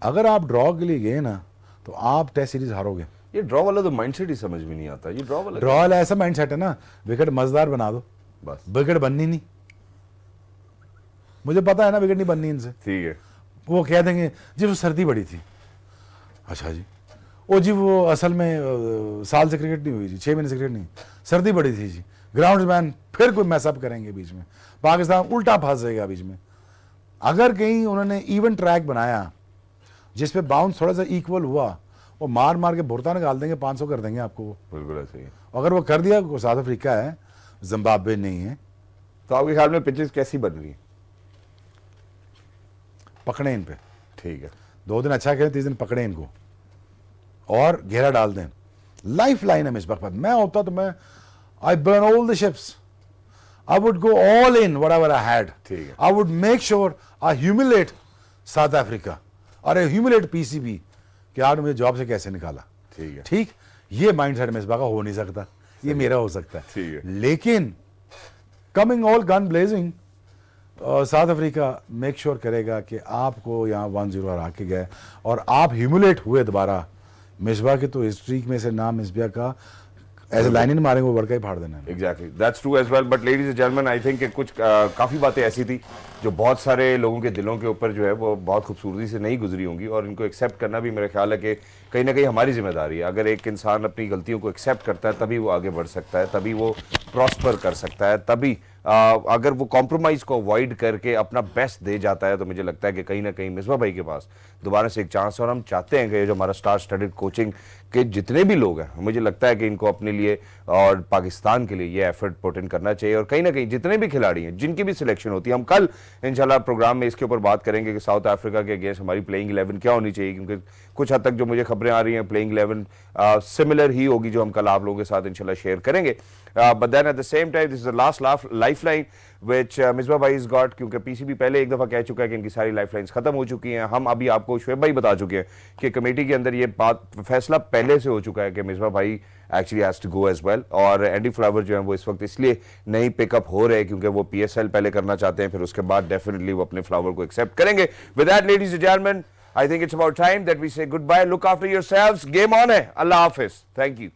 अगर आप ड्रॉ के लिए गए ना तो आप टेस्ट सीरीज हारोगे। ये ड्रॉ वाला तो माइंडसेट ही समझ में नहीं आता। ये ड्रॉ वाला ऐसा माइंडसेट है ना, विकेट मजेदार बना दो, बस विकेट बननी नहीं, मुझे पता है ना विकेट नहीं बननी इनसे। ठीक है। वो कह देंगे जी वो सर्दी बड़ी थी। अच्छा जी, ओ जी वो असल में साल से क्रिकेट नहीं हुई जी, 6 महीने से क्रिकेट नहीं, सर्दी बड़ी थी जी। ग्राउंड्समैन फिर कोई मैसअप करेंगे बीच में, पाकिस्तान उल्टा फंस जाएगा बीच में। अगर कहीं उन्होंने इवन ट्रैक बनाया जिस पे बाउंस थोड़ा सा इक्वल हुआ, वो मार मार के भुरता निकाल देंगे, 500 कर देंगे आपको वो। बिल्कुल ऐसे ही। अगर वो कर दिया, साउथ अफ्रीका है, जिम्बाब्वे नहीं है। तो आपके ख्याल में पिचेस कैसी बन रही है? पकड़े इन पे, ठीक है, 2 दिन अच्छा खेलें, 3 दिन पकड़े इनको और घेरा डाल दें। लाइफ लाइन है मिसबाह पर। मैं होता तो मैं I burn all the ships, I would go all in whatever I had. ठीक है। I would make sure I humiliate south Africa और आई ह्यूमिलेट पीसीबी कि आपने मुझे जॉब से कैसे निकाला। ठीक है। ठीक, ये माइंड सेट मिसबाह का हो नहीं सकता, ये मेरा हो सकता है। ठीक है। लेकिन coming all gun blazing, south Africa make sure करेगा कि आपको यहाँ 1-0 हरा के गए और आप ह्यूमुलेट हुए दोबारा। मिसबाह के तो हिस्ट्री में से नाम मिसबाह का ऐसे लाइन ही मारेंगे, वो वर्का ही फाड़ देना है। Exactly, that's true as well. But ladies and gentleman, I think कुछ काफ़ी बातें ऐसी थी जो बहुत सारे लोगों के दिलों के ऊपर जो है वो बहुत खूबसूरती से नहीं गुजरी होंगी, और इनको एक्सेप्ट करना भी मेरा ख्याल है कि कहीं ना कहीं हमारी जिम्मेदारी है। अगर एक इंसान अपनी गलतियों को एक्सेप्ट करता है तभी वो आगे बढ़ सकता है, तभी वो प्रॉस्पर कर सकता है, तभी अगर वो कॉम्प्रोमाइज़ को अवॉइड करके अपना बेस्ट दे जाता है, तो मुझे लगता है कि कहीं ना कहीं मिसबाह भाई के पास दोबारा से एक चांस है। और हम चाहते हैं कि जो हमारा स्टार स्टडीड कोचिंग के जितने भी लोग हैं, मुझे लगता है कि इनको अपने लिए और पाकिस्तान के लिए ये एफर्ट पुट इन करना चाहिए। और कहीं ना कहीं जितने भी खिलाड़ी हैं जिनकी भी सिलेक्शन होती है, हम कल इंशाल्लाह प्रोग्राम में इसके ऊपर बात करेंगे कि साउथ अफ्रीका के अगेंस्ट हमारी प्लेइंग 11 क्या होनी चाहिए, क्योंकि कुछ हद तक जो मुझे खबरें आ रही हैं प्लेइंग 11 सिमिलर ही होगी जो हम कल आप लोगों के साथ इंशाल्लाह शेयर करेंगे। But then at the same time this is the last lifeline which Misbah भाई इज गॉट, क्योंकि पीसीबी पहले एक दफा कह चुका है कि इनकी सारी लाइफलाइंस खत्म हो चुकी हैं। हम अभी आपको शुएब भाई बता चुके हैं कि कमेटी के अंदर ये बात फैसला पहले से हो चुका है कि मिसबाह भाई actually has to go as well. और एंडी फ्लावर जो है वो इस वक्त इसलिए नहीं पिकअप हो रहे क्योंकि वो पीएसएल पहले करना चाहते हैं, फिर उसके बाद डेफिनेटली वो अपने फ्लावर को एक्सेप्ट करेंगे। With that ladies and gentleman, I think it's about time that we say goodbye. Look after yourselves. Game on है. Allah Hafiz. Thank you.